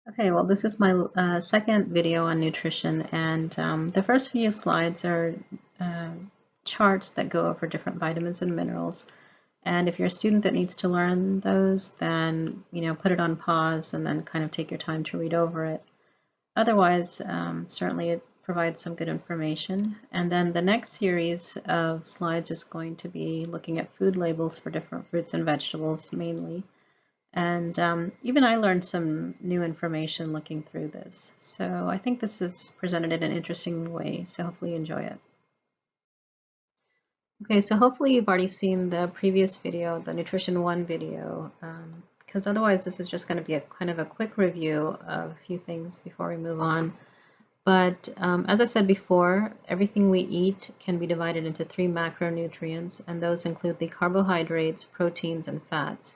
Okay, well, this is my second video on nutrition, and the first few slides are uh, charts that go over different vitamins and minerals. And if you're a student that needs to learn those, then put it on pause and then kind of take your time to read over it. Otherwise, certainly it provides some good information. And then the next series of slides is going to be looking at food labels for different fruits and vegetables mainly. And even I learned some new information looking through this. So I think this is presented in an interesting way, so hopefully you enjoy it. Okay, so hopefully you've already seen the previous video, the Nutrition 1 video, because otherwise this is just going to be a kind of a quick review of a few things before we move on. But as I said before, everything we eat can be divided into 3 macronutrients, and those include the carbohydrates, proteins, and fats.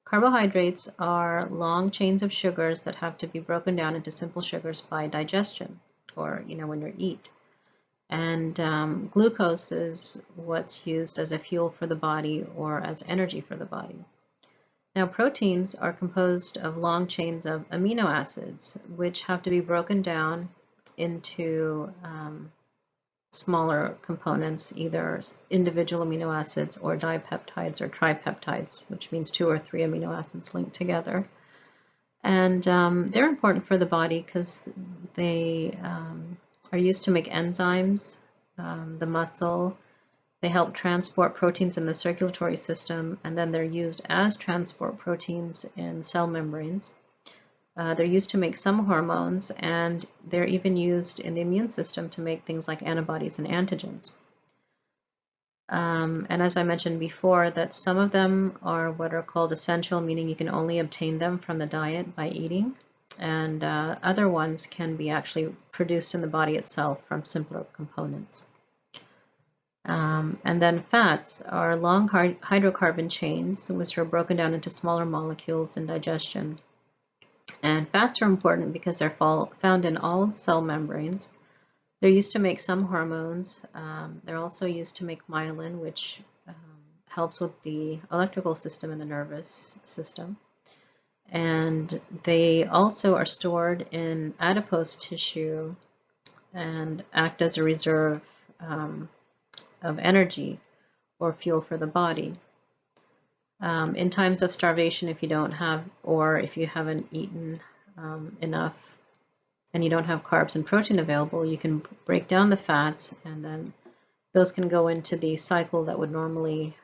Carbohydrates are long chains of sugars that have to be broken down into simple sugars by digestion, or when you eat. And glucose is what's used as a fuel for the body or as energy for the body. Now, proteins are composed of long chains of amino acids, which have to be broken down into smaller components, either individual amino acids or dipeptides or tripeptides, which means 2 or 3 amino acids linked together. And they're important for the body because they are used to make enzymes, the muscle. They help transport proteins in the circulatory system, and then they're used as transport proteins in cell membranes. They're used to make some hormones, and they're even used in the immune system to make things like antibodies and antigens. And as I mentioned before, that some of them are what are called essential, meaning you can only obtain them from the diet by eating, and other ones can be actually produced in the body itself from simpler components. And then fats are long hydrocarbon chains, which are broken down into smaller molecules in digestion. And fats are important because they're found in all cell membranes. They're used to make some hormones. They're also used to make myelin, which helps with the electrical system in the nervous system. And they also are stored in adipose tissue and act as a reserve of energy or fuel for the body. In times of starvation, if you don't have, or if you haven't eaten enough and you don't have carbs and protein available, you can break down the fats, and then those can go into the cycle that would normally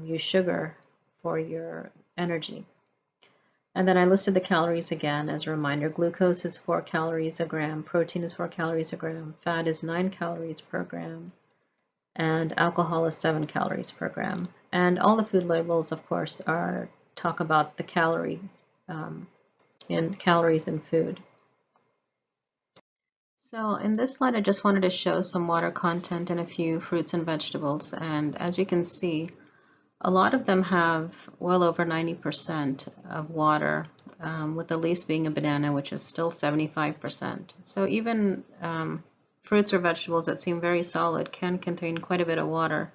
use sugar for your energy. And then I listed the calories again as a reminder. Glucose is 4 calories a gram, protein is 4 calories a gram, fat is 9 calories per gram, and alcohol is 7 calories per gram. And all the food labels, of course, talk about the calories in food. So in this slide, I just wanted to show some water content in a few fruits and vegetables. And as you can see, a lot of them have well over 90% of water, with the least being a banana, which is still 75%. So even fruits or vegetables that seem very solid can contain quite a bit of water.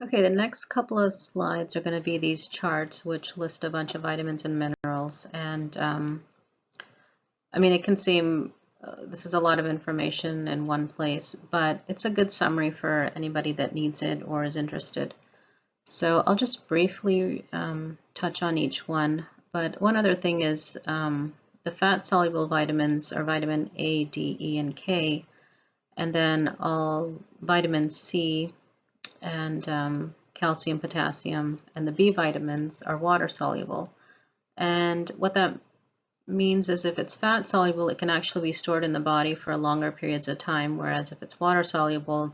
Okay, the next couple of slides are going to be these charts, which list a bunch of vitamins and minerals. And I mean, it can seem this is a lot of information in one place, but it's a good summary for anybody that needs it or is interested. So I'll just briefly touch on each one. But one other thing is the fat-soluble vitamins are vitamin A, D, E, and K, and then all vitamin C and calcium, potassium, and the B vitamins are water soluble. And what that means is if it's fat soluble, it can actually be stored in the body for longer periods of time, whereas if it's water soluble,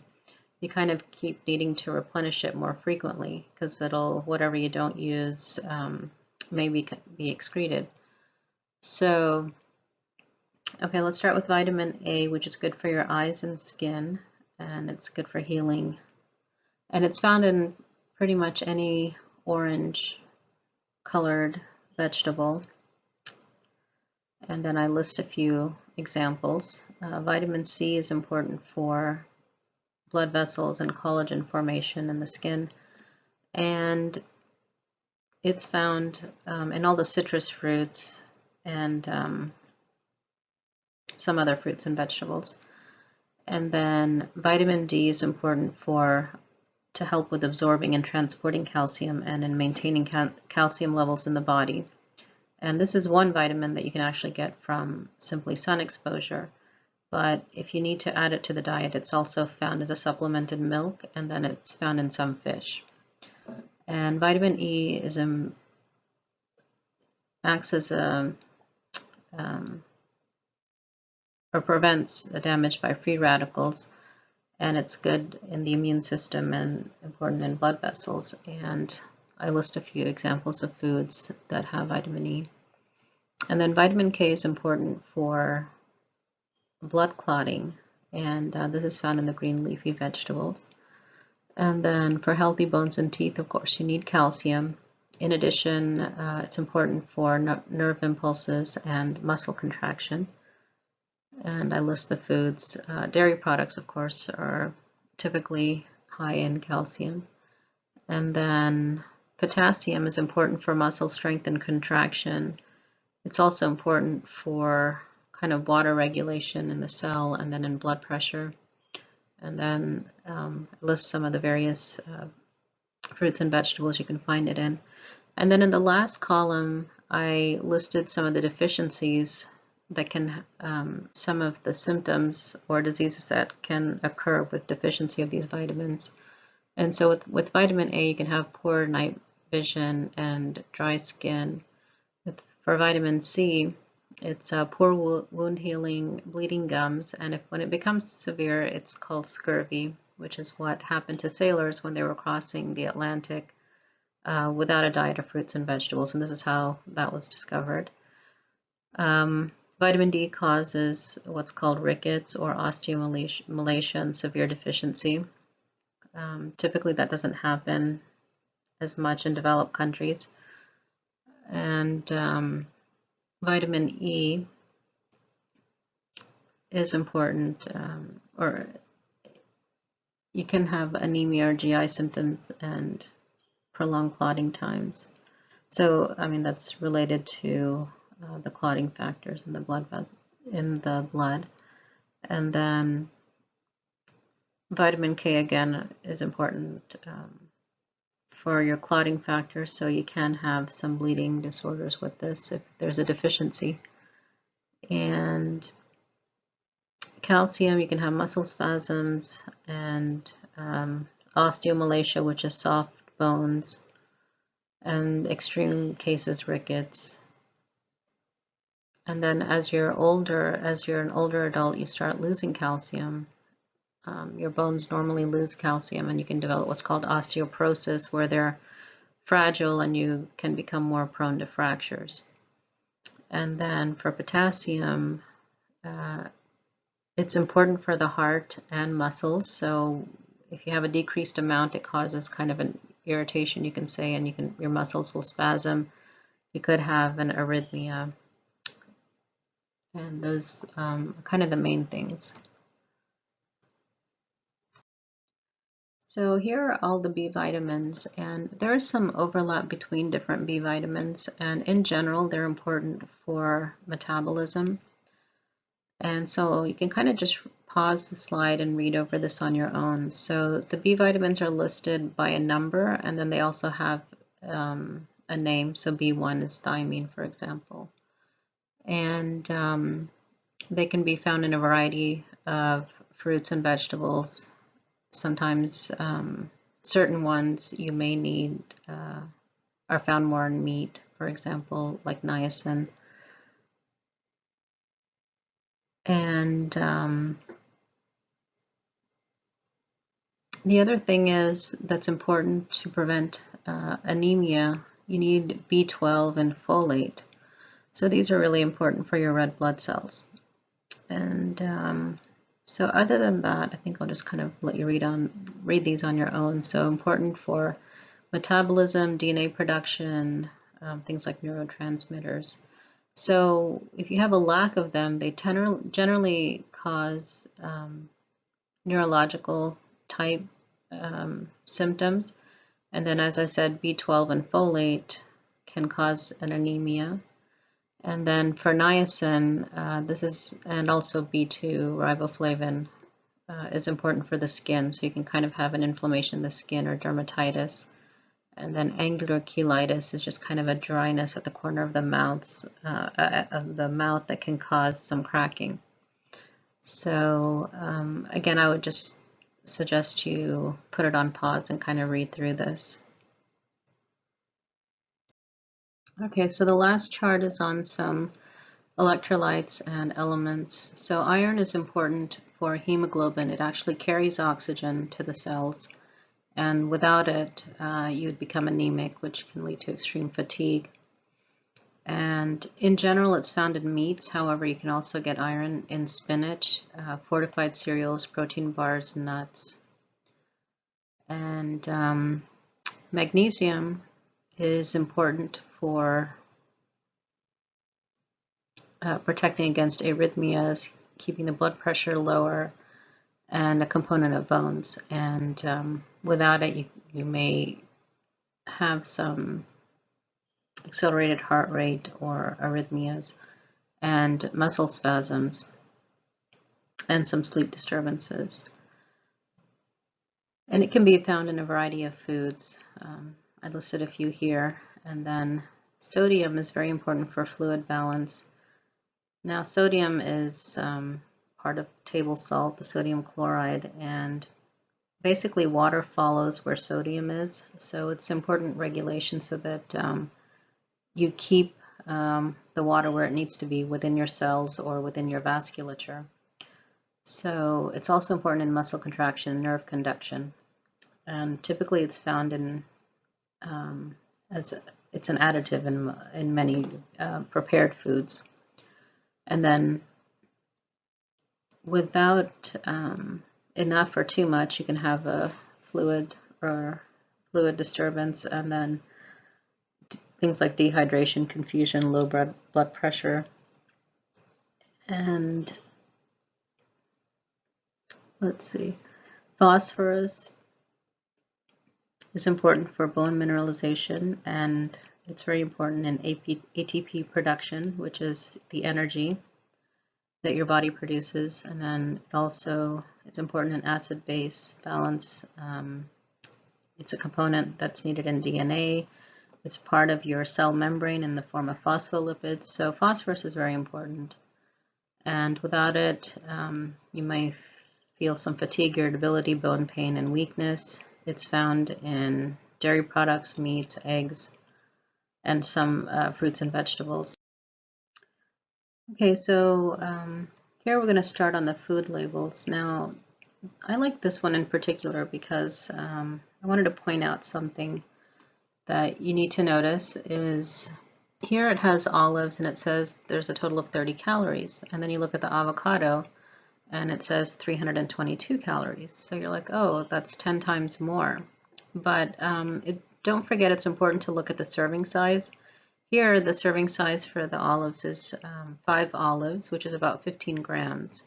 you kind of keep needing to replenish it more frequently because whatever you don't use may be excreted. So, okay, let's start with vitamin A, which is good for your eyes and skin, and it's good for healing. And it's found in pretty much any orange colored vegetable. And then I list a few examples. Vitamin C is important for blood vessels and collagen formation in the skin. And it's found in all the citrus fruits and some other fruits and vegetables. And then vitamin D is important to help with absorbing and transporting calcium and in maintaining calcium levels in the body. And this is one vitamin that you can actually get from simply sun exposure. But if you need to add it to the diet, it's also found as a supplement in milk, and then it's found in some fish. And vitamin E acts as or prevents the damage by free radicals, and it's good in the immune system and important in blood vessels. And I list a few examples of foods that have vitamin E. And then vitamin K is important for blood clotting, and this is found in the green leafy vegetables. And then for healthy bones and teeth, of course, you need calcium. In addition, it's important for nerve impulses and muscle contraction. And I list the foods. Dairy products, of course, are typically high in calcium. And then potassium is important for muscle strength and contraction. It's also important for kind of water regulation in the cell and then in blood pressure. And then list some of the various fruits and vegetables you can find it in. And then in the last column, I listed some of the deficiencies that can, some of the symptoms or diseases that can occur with deficiency of these vitamins. And so with vitamin A, you can have poor night vision and dry skin. For vitamin C, it's poor wound healing, bleeding gums, and when it becomes severe, it's called scurvy, which is what happened to sailors when they were crossing the Atlantic without a diet of fruits and vegetables, and this is how that was discovered. Vitamin D causes what's called rickets or osteomalacia and severe deficiency. Typically that doesn't happen as much in developed countries. And vitamin E is important, or you can have anemia or GI symptoms and prolonged clotting times. So, I mean, that's related to the clotting factors in the blood. And then vitamin K again is important for your clotting factors, so you can have some bleeding disorders with this if there's a deficiency. And calcium, you can have muscle spasms and osteomalacia, which is soft bones, and extreme cases rickets. And then as you're an older adult, you start losing calcium. Your bones normally lose calcium, and you can develop what's called osteoporosis, where they're fragile and you can become more prone to fractures. And then for potassium, it's important for the heart and muscles. So if you have a decreased amount, it causes kind of an irritation, you can say, and your muscles will spasm. You could have an arrhythmia. And those are kind of the main things. So here are all the B vitamins, and there is some overlap between different B vitamins, and in general they're important for metabolism. And so you can kind of just pause the slide and read over this on your own. So the B vitamins are listed by a number, and then they also have a name. So B1 is thiamine, for example. And they can be found in a variety of fruits and vegetables. Sometimes certain ones you may need are found more in meat, for example, like niacin. And the other thing is that's important to prevent anemia, you need B12 and folate. So these are really important for your red blood cells. And so other than that, I think I'll just kind of let you read these on your own. So important for metabolism, DNA production, things like neurotransmitters. So if you have a lack of them, they generally cause neurological type symptoms. And then, as I said, B12 and folate can cause an anemia. And then for niacin, and also B2 riboflavin is important for the skin, so you can kind of have an inflammation in the skin or dermatitis. And then angular cheilitis is just kind of a dryness at the corner of the mouth that can cause some cracking. So again, I would just suggest you put it on pause and kind of read through this. Okay, so the last chart is on some electrolytes and elements. So iron is important for hemoglobin. It actually carries oxygen to the cells, and without it, you would become anemic, which can lead to extreme fatigue. And in general, it's found in meats. However, you can also get iron in spinach, fortified cereals, protein bars, nuts. And magnesium is important for protecting against arrhythmias, keeping the blood pressure lower, and a component of bones. And without it, you may have some accelerated heart rate or arrhythmias and muscle spasms and some sleep disturbances. And it can be found in a variety of foods. I listed a few here. And then sodium is very important for fluid balance. Now, sodium is part of table salt, the sodium chloride, and basically water follows where sodium is. So it's important regulation so that you keep the water where it needs to be within your cells or within your vasculature. So it's also important in muscle contraction and nerve conduction. And typically it's found in, it's an additive in many prepared foods. And then without enough or too much, you can have a fluid disturbance, and then things like dehydration, confusion, low blood pressure. And let's see, phosphorus is important for bone mineralization, and it's very important in ATP production, which is the energy that your body produces. And then it's important in acid-base balance. It's a component that's needed in DNA. It's part of your cell membrane in the form of phospholipids. So phosphorus is very important. And without it, you may feel some fatigue, irritability, bone pain, and weakness. It's found in dairy products, meats, eggs, and some fruits and vegetables. Okay, so here we're going to start on the food labels. Now, I like this one in particular because I wanted to point out something that you need to notice is here it has olives and it says there's a total of 30 calories. And then you look at the avocado and it says 322 calories. So you're like, oh, that's 10 times more. But don't forget, it's important to look at the serving size. Here, the serving size for the olives is 5 olives, which is about 15 grams.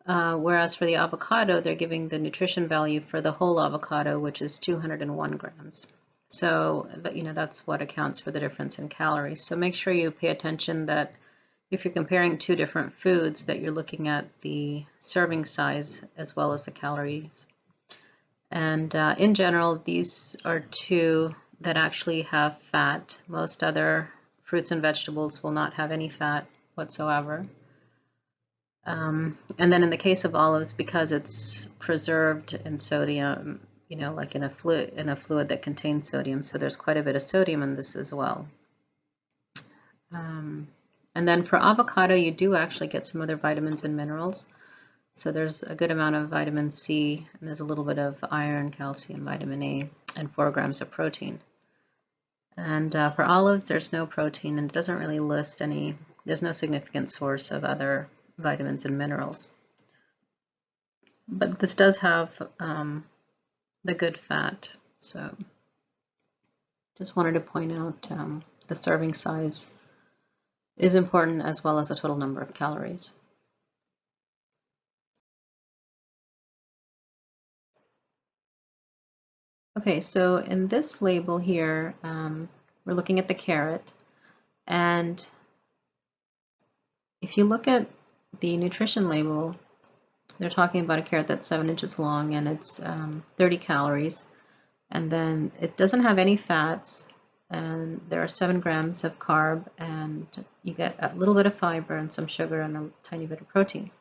Whereas for the avocado, they're giving the nutrition value for the whole avocado, which is 201 grams. So, that's what accounts for the difference in calories. So make sure you pay attention that if you're comparing two different foods, that you're looking at the serving size as well as the calories. And in general, these are two that actually have fat. Most other fruits and vegetables will not have any fat whatsoever. And then in the case of olives, because it's preserved in sodium, like in a fluid that contains sodium, so there's quite a bit of sodium in this as well. And then for avocado, you do actually get some other vitamins and minerals. So there's a good amount of vitamin C, and there's a little bit of iron, calcium, vitamin A, and 4 grams of protein. And for olives, there's no protein, and it doesn't really list there's no significant source of other vitamins and minerals. But this does have the good fat, so just wanted to point out the serving size is important as well as the total number of calories. Okay, so in this label here, we're looking at the carrot. And if you look at the nutrition label, they're talking about a carrot that's 7 inches long and it's 30 calories. And then it doesn't have any fats, and there are 7 grams of carb, and you get a little bit of fiber and some sugar and a tiny bit of protein.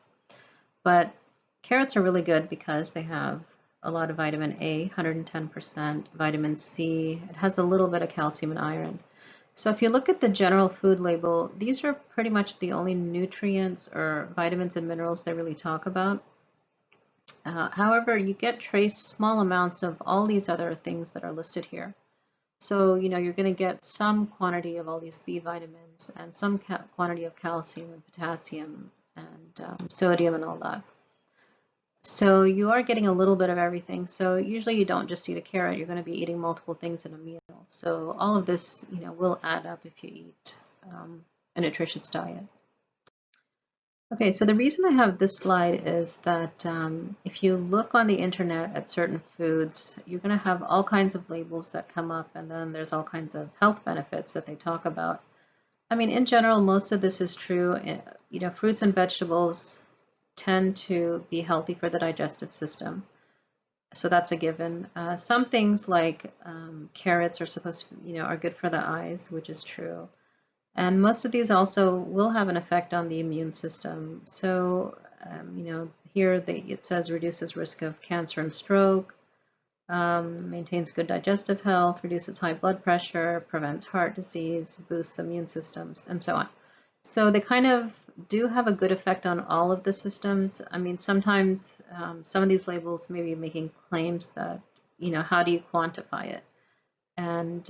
But carrots are really good because they have a lot of vitamin A, 110%, vitamin C, it has a little bit of calcium and iron. So if you look at the general food label, these are pretty much the only nutrients or vitamins and minerals they really talk about. However, you get trace small amounts of all these other things that are listed here. So, you know, you're going to get some quantity of all these B vitamins and some quantity of calcium and potassium and sodium and all that. So you are getting a little bit of everything. So usually you don't just eat a carrot, you're going to be eating multiple things in a meal. So all of this, you know, will add up if you eat a nutritious diet. Okay, so the reason I have this slide is that if you look on the internet at certain foods, you're going to have all kinds of labels that come up, and then there's all kinds of health benefits that they talk about. I mean, in general, most of this is true. You know, fruits and vegetables tend to be healthy for the digestive system, so that's a given. Some things like carrots are supposed to, you know, are good for the eyes, which is true. And most of these also will have an effect on the immune system. So, you know, here it says reduces risk of cancer and stroke, maintains good digestive health, reduces high blood pressure, prevents heart disease, boosts immune systems, and so on. So they kind of do have a good effect on all of the systems. I mean, sometimes some of these labels may be making claims that, you know, how do you quantify it? And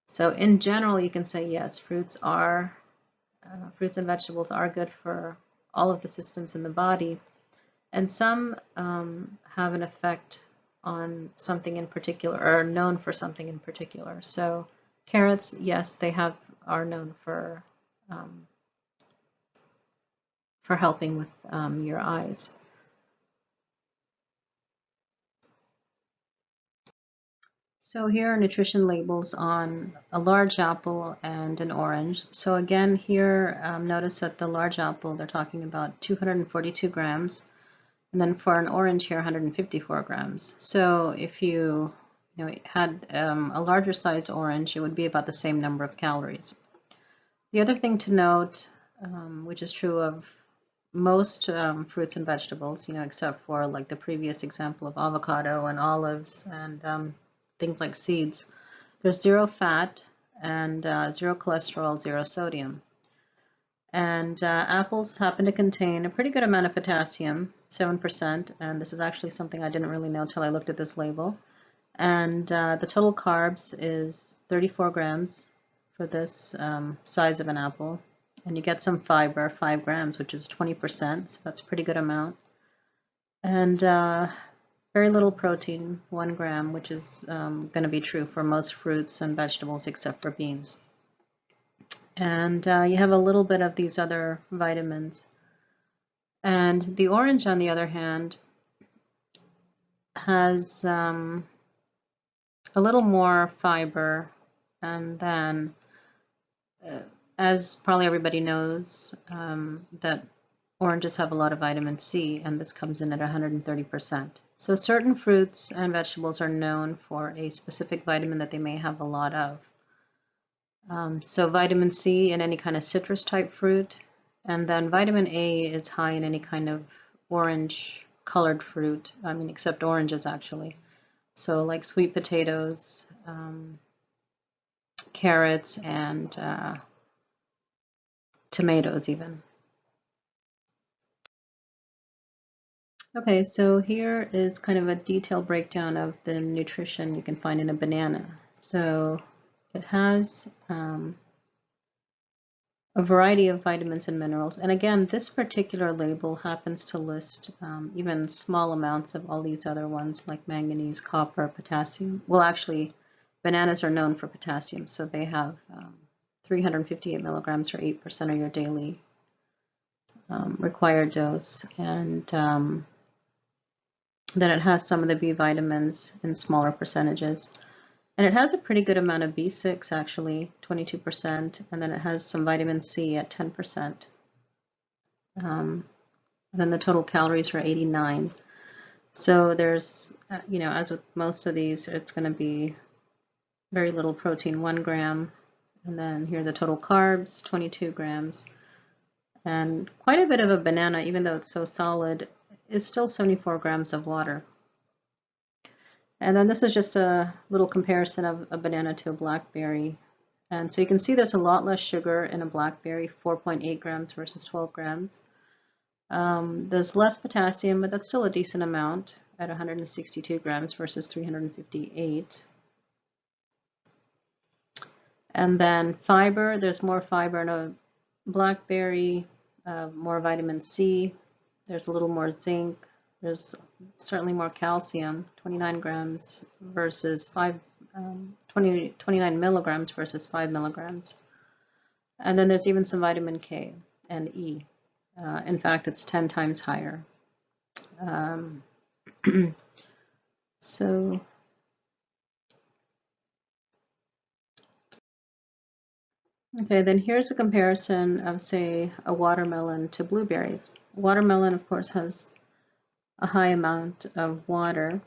so in general, you can say yes, fruits and vegetables are good for all of the systems in the body, and some have an effect on something in particular, or are known for something in particular. So carrots, yes, they are known for helping with your eyes. So here are nutrition labels on a large apple and an orange. So again, here, notice that the large apple, they're talking about 242 grams. And then for an orange here, 154 grams. So if you had a larger size orange, it would be about the same number of calories. The other thing to note, which is true of most fruits and vegetables, you know, except for like the previous example of avocado and olives and things like seeds, there's 0 fat and 0 cholesterol, 0 sodium. And apples happen to contain a pretty good amount of potassium, 7%, and this is actually something I didn't really know until I looked at this label. And the total carbs is 34 grams for this size of an apple. And you get some fiber, 5 grams, which is 20%, so that's a pretty good amount. And very little protein, 1 gram, which is going to be true for most fruits and vegetables except for beans. And you have a little bit of these other vitamins. And the orange, on the other hand, has a little more fiber, and then, as probably everybody knows, that oranges have a lot of vitamin C, and this comes in at 130%. So certain fruits and vegetables are known for a specific vitamin that they may have a lot of. So vitamin C in any kind of citrus type fruit, and then vitamin A is high in any kind of orange colored fruit, I mean except oranges actually. So like sweet potatoes, carrots, and tomatoes even. Okay, so here is kind of a detailed breakdown of the nutrition you can find in a banana. So it has a variety of vitamins and minerals. And again, this particular label happens to list even small amounts of all these other ones like manganese, copper, potassium. Well, actually, bananas are known for potassium, so they have 358 milligrams or 8% of your daily required dose. And then it has some of the B vitamins in smaller percentages. And it has a pretty good amount of B6 actually, 22%, and then it has some vitamin C at 10%. And then the total calories are 89. So there's, as with most of these, it's going to be very little protein, 1 gram. And then here are the total carbs, 22 grams. And quite a bit of a banana, even though it's so solid, is still 74 grams of water. And then this is just a little comparison of a banana to a blackberry. And so you can see there's a lot less sugar in a blackberry, 4.8 grams versus 12 grams. There's less potassium, but that's still a decent amount at 162 grams versus 358. And then fiber, there's more fiber in a blackberry, more vitamin C, there's a little more zinc, there's certainly more calcium, 29 grams versus 29 milligrams versus 5 milligrams. And then there's even some vitamin K and E. In fact, it's 10 times higher. So okay, then here's a comparison of, say, a watermelon to blueberries. Watermelon, of course, has a high amount of water.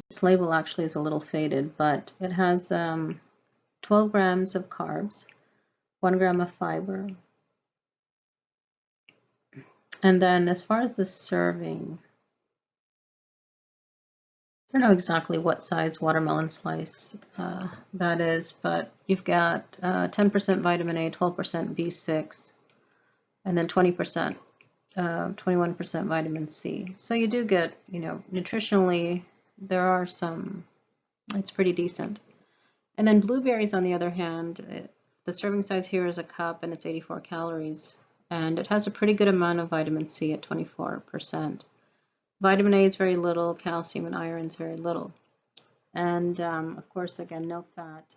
This label actually is a little faded, but it has 12 grams of carbs, 1 gram of fiber. And then as far as the serving, I don't know exactly what size watermelon slice that is, but you've got 10% vitamin A, 12% B6, and then 20%, 21% vitamin C. So you do get, nutritionally, there are some, it's pretty decent. And then blueberries, on the other hand, the serving size here is a cup and it's 84 calories. And it has a pretty good amount of vitamin C at 24%. Vitamin A is very little, calcium and iron is very little. And of course, again, no fat.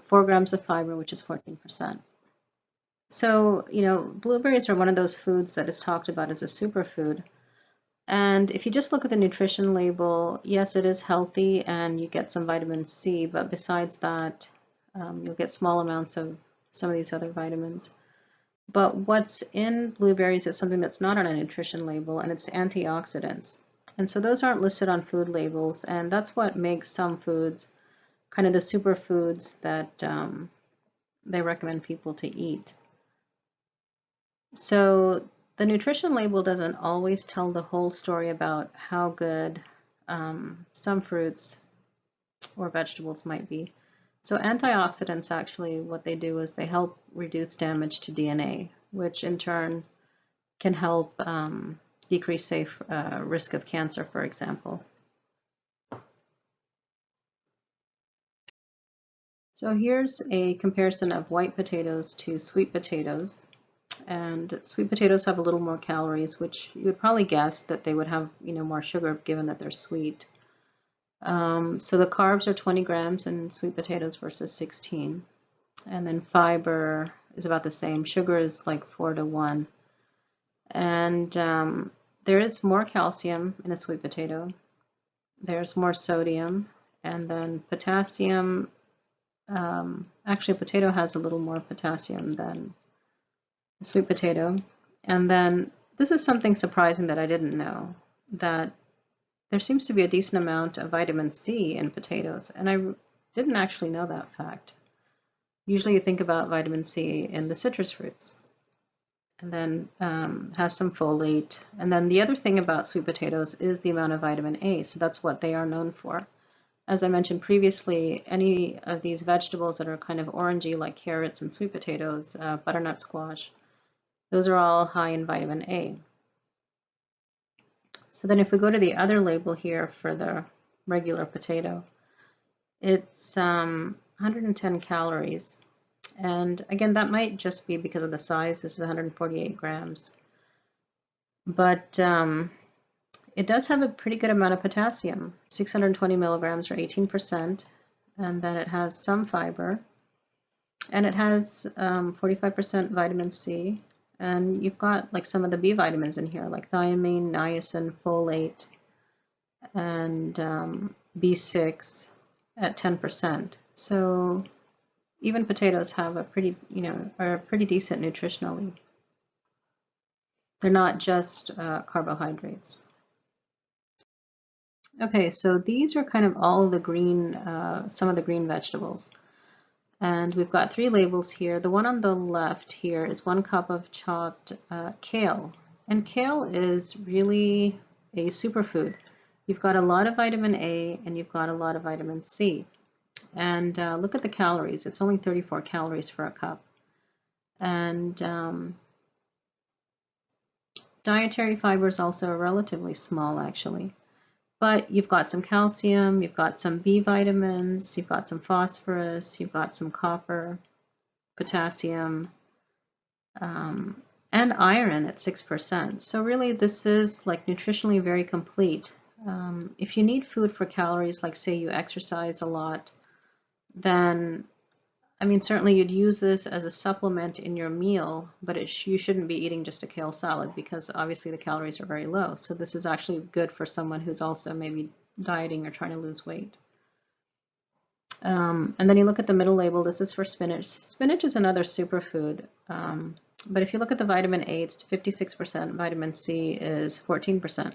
4 grams of fiber, which is 14%. So, blueberries are one of those foods that is talked about as a superfood. And if you just look at the nutrition label, yes, it is healthy and you get some vitamin C, but besides that, you'll get small amounts of some of these other vitamins. But what's in blueberries is something that's not on a nutrition label, and it's antioxidants. And so those aren't listed on food labels, and that's what makes some foods kind of the superfoods that they recommend people to eat. So the nutrition label doesn't always tell the whole story about how good some fruits or vegetables might be. So antioxidants, actually, what they do is they help reduce damage to DNA, which in turn can help decrease, say, risk of cancer, for example. So here's a comparison of white potatoes to sweet potatoes. And sweet potatoes have a little more calories, which you would probably guess that they would have, more sugar given that they're sweet. So the carbs are 20 grams in sweet potatoes versus 16. And then fiber is about the same. Sugar is like 4 to 1. And there is more calcium in a sweet potato. There's more sodium. And then potassium, actually a potato has a little more potassium than a sweet potato. And then this is something surprising that I didn't know, that there seems to be a decent amount of vitamin C in potatoes, and I didn't actually know that fact. Usually you think about vitamin C in the citrus fruits, and then has some folate. And then the other thing about sweet potatoes is the amount of vitamin A, so that's what they are known for. As I mentioned previously, any of these vegetables that are kind of orangey, like carrots and sweet potatoes, butternut squash, those are all high in vitamin A. So then if we go to the other label here for the regular potato, it's 110 calories. And again, that might just be because of the size. This is 148 grams. But it does have a pretty good amount of potassium, 620 milligrams or 18%. And then it has some fiber. And it has 45% vitamin C. And you've got like some of the B vitamins in here, like thiamine, niacin, folate, and B6 at 10%. So even potatoes have a pretty, are pretty decent nutritionally. They're not just carbohydrates. Okay, so these are kind of all the green, some of the green vegetables. And we've got 3 labels here. The one on the left here is 1 cup of chopped kale. And kale is really a superfood. You've got a lot of vitamin A and you've got a lot of vitamin C. And look at the calories. It's only 34 calories for a cup. And dietary fibers also are relatively small, actually. But you've got some calcium, you've got some B vitamins, you've got some phosphorus, you've got some copper, potassium, and iron at 6%. So really this is like nutritionally very complete. If you need food for calories, like say you exercise a lot, then I mean certainly you'd use this as a supplement in your meal, but you shouldn't be eating just a kale salad because obviously the calories are very low. So this is actually good for someone who's also maybe dieting or trying to lose weight. And then you look at the middle label, this is for spinach. Spinach is another superfood. But if you look at the vitamin A, it's 56%, vitamin C is 14%.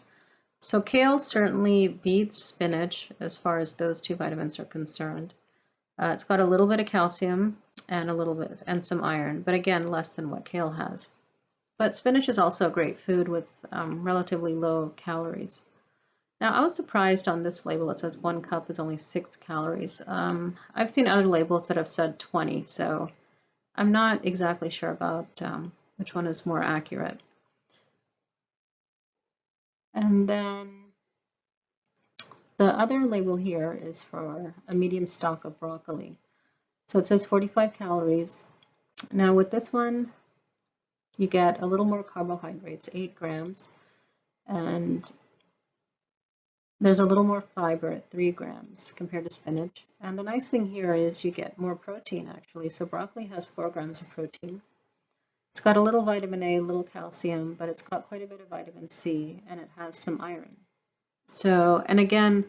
So kale certainly beats spinach as far as those 2 vitamins are concerned. It's got a little bit of calcium and some iron, but again, less than what kale has. But spinach is also a great food with relatively low calories. Now, I was surprised on this label. It says 1 cup is only 6 calories. I've seen other labels that have said 20, so I'm not exactly sure about which one is more accurate. And then the other label here is for a medium stalk of broccoli. So it says 45 calories. Now with this one, you get a little more carbohydrates, 8 grams, and there's a little more fiber at 3 grams compared to spinach. And the nice thing here is you get more protein actually. So broccoli has 4 grams of protein. It's got a little vitamin A, a little calcium, but it's got quite a bit of vitamin C, and it has some iron. So, and again,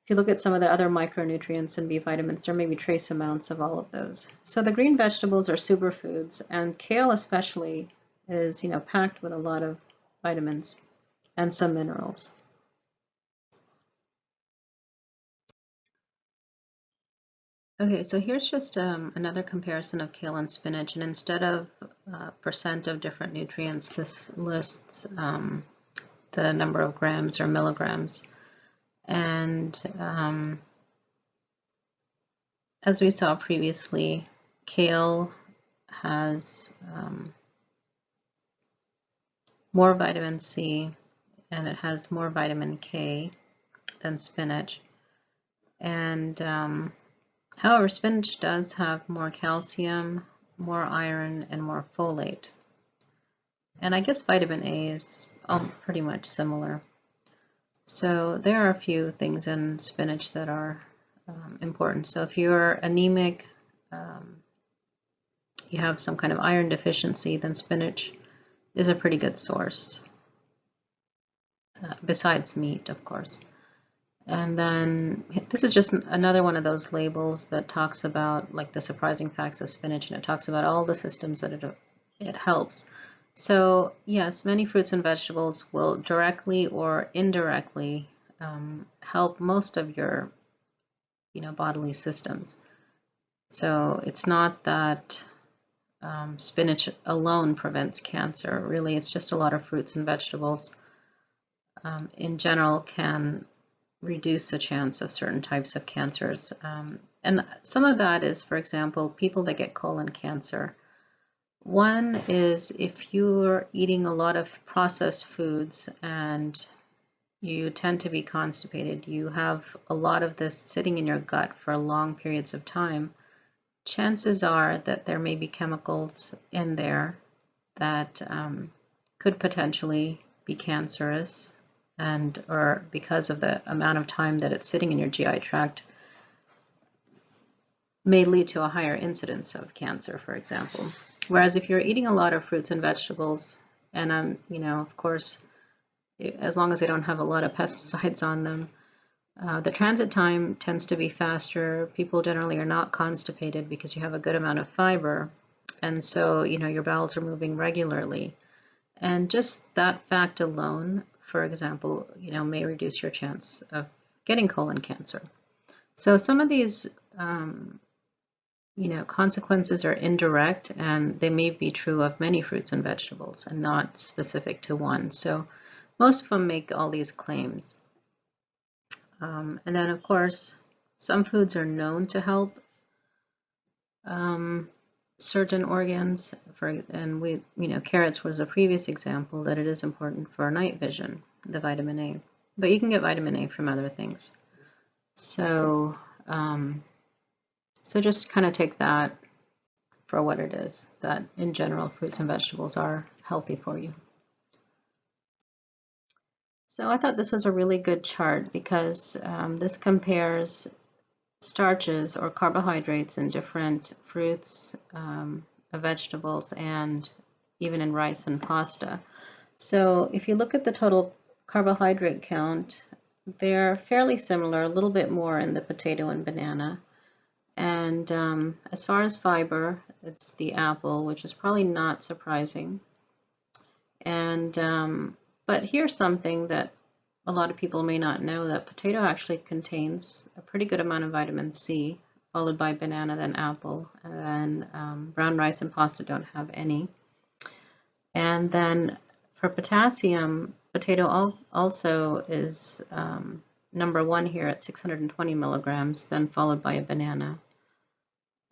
if you look at some of the other micronutrients and B vitamins, there may be trace amounts of all of those. So the green vegetables are superfoods, and kale especially is, packed with a lot of vitamins and some minerals. Okay, so here's just another comparison of kale and spinach, and instead of percent of different nutrients, this lists the number of grams or milligrams. And as we saw previously, kale has more vitamin C and it has more vitamin K than spinach. And however, spinach does have more calcium, more iron, and more folate. And I guess vitamin A is pretty much similar. So there are a few things in spinach that are important. So if you're anemic, you have some kind of iron deficiency, then spinach is a pretty good source, besides meat, of course. And then this is just another one of those labels that talks about like the surprising facts of spinach, and it talks about all the systems that it helps. So yes, many fruits and vegetables will directly or indirectly help most of your bodily systems. So it's not that spinach alone prevents cancer. Really, it's just a lot of fruits and vegetables in general can reduce the chance of certain types of cancers. And some of that is, for example, people that get colon cancer. One is if you're eating a lot of processed foods and you tend to be constipated, you have a lot of this sitting in your gut for long periods of time, chances are that there may be chemicals in there that could potentially be cancerous, and or because of the amount of time that it's sitting in your GI tract may lead to a higher incidence of cancer, for example. Whereas if you're eating a lot of fruits and vegetables, and of course, as long as they don't have a lot of pesticides on them, The transit time tends to be faster. People generally are not constipated because you have a good amount of fiber. And so, your bowels are moving regularly. And just that fact alone, for example, may reduce your chance of getting colon cancer. So some of these, consequences are indirect, and they may be true of many fruits and vegetables and not specific to one. So most of them make all these claims. And then, of course, some foods are known to help certain organs. Carrots was a previous example that it is important for night vision, the vitamin A. But you can get vitamin A from other things. So, so just kind of take that for what it is, that in general, fruits and vegetables are healthy for you. So I thought this was a really good chart because this compares starches or carbohydrates in different fruits, vegetables, and even in rice and pasta. So if you look at the total carbohydrate count, they're fairly similar, a little bit more in the potato and banana. And as far as fiber, it's the apple, which is probably not surprising. And but here's something that a lot of people may not know, that potato actually contains a pretty good amount of vitamin C, followed by banana, then apple, and then brown rice and pasta don't have any. And then for potassium, potato also is number one here at 620 milligrams, then followed by a banana.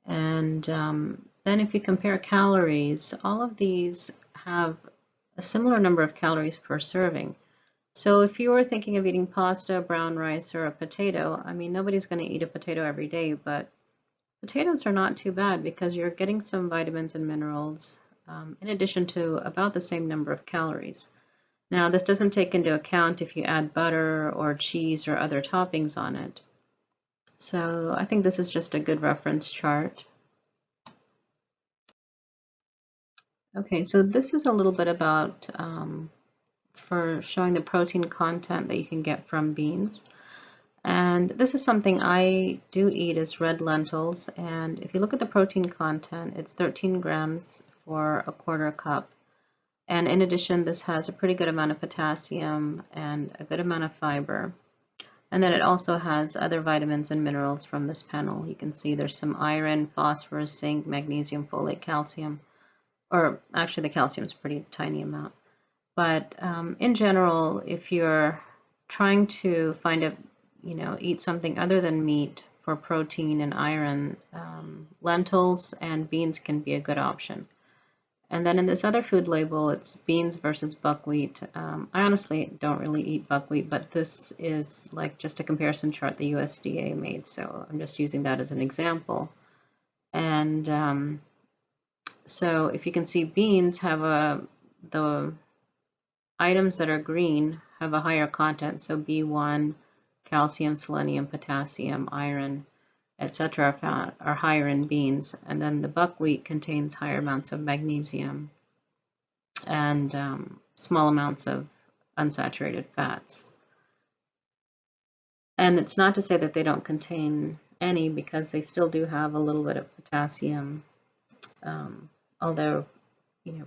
And then if you compare calories, all of these have a similar number of calories per serving. So if you were thinking of eating pasta, brown rice, or a potato, I mean, nobody's going to eat a potato every day, but potatoes are not too bad because you're getting some vitamins and minerals in addition to about the same number of calories. Now, this doesn't take into account if you add butter or cheese or other toppings on it. So I think this is just a good reference chart. Okay, so this is a little bit about for showing the protein content that you can get from beans. And this is something I do eat, is red lentils. And if you look at the protein content, it's 13 grams for a quarter cup. And in addition, this has a pretty good amount of potassium and a good amount of fiber. And then it also has other vitamins and minerals from this panel. You can see there's some iron, phosphorus, zinc, magnesium, folate, calcium. Or actually the calcium is a pretty tiny amount. But in general, if you're trying to eat something other than meat for protein and iron, lentils and beans can be a good option. And then in this other food label, it's beans versus buckwheat. I honestly don't really eat buckwheat, but this is like just a comparison chart the USDA made, so I'm just using that as an example. And so if you can see, beans have the items that are green have a higher content, so B1, calcium, selenium, potassium, iron, etc. are higher in beans. And then the buckwheat contains higher amounts of magnesium and small amounts of unsaturated fats. And it's not to say that they don't contain any, because they still do have a little bit of potassium, although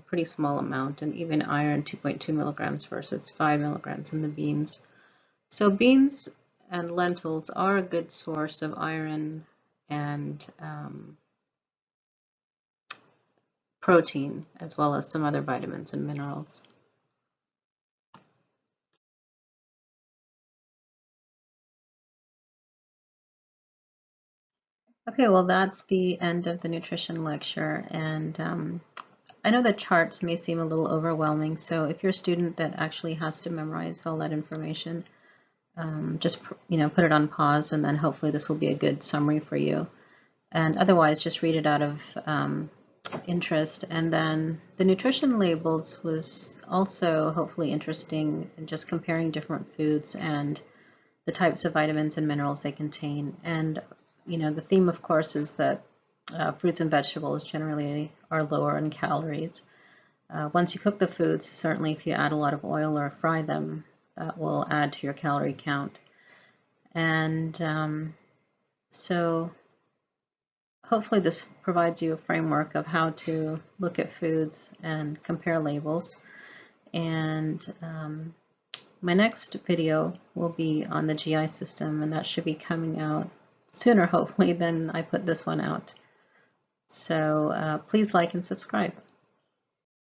pretty small amount, and even iron, 2.2 milligrams versus 5 milligrams in the beans. So beans and lentils are a good source of iron and protein, as well as some other vitamins and minerals. Okay, well, that's the end of the nutrition lecture, and I know that charts may seem a little overwhelming, so if you're a student that actually has to memorize all that information, just put it on pause, and then hopefully this will be a good summary for you. And otherwise, just read it out of interest. And then the nutrition labels was also hopefully interesting, in just comparing different foods and the types of vitamins and minerals they contain. And the theme, of course, is that fruits and vegetables generally are lower in calories. Once you cook the foods, certainly if you add a lot of oil or fry them, that will add to your calorie count. And so hopefully this provides you a framework of how to look at foods and compare labels. And my next video will be on the GI system, and that should be coming out sooner, hopefully, than I put this one out. So please like and subscribe.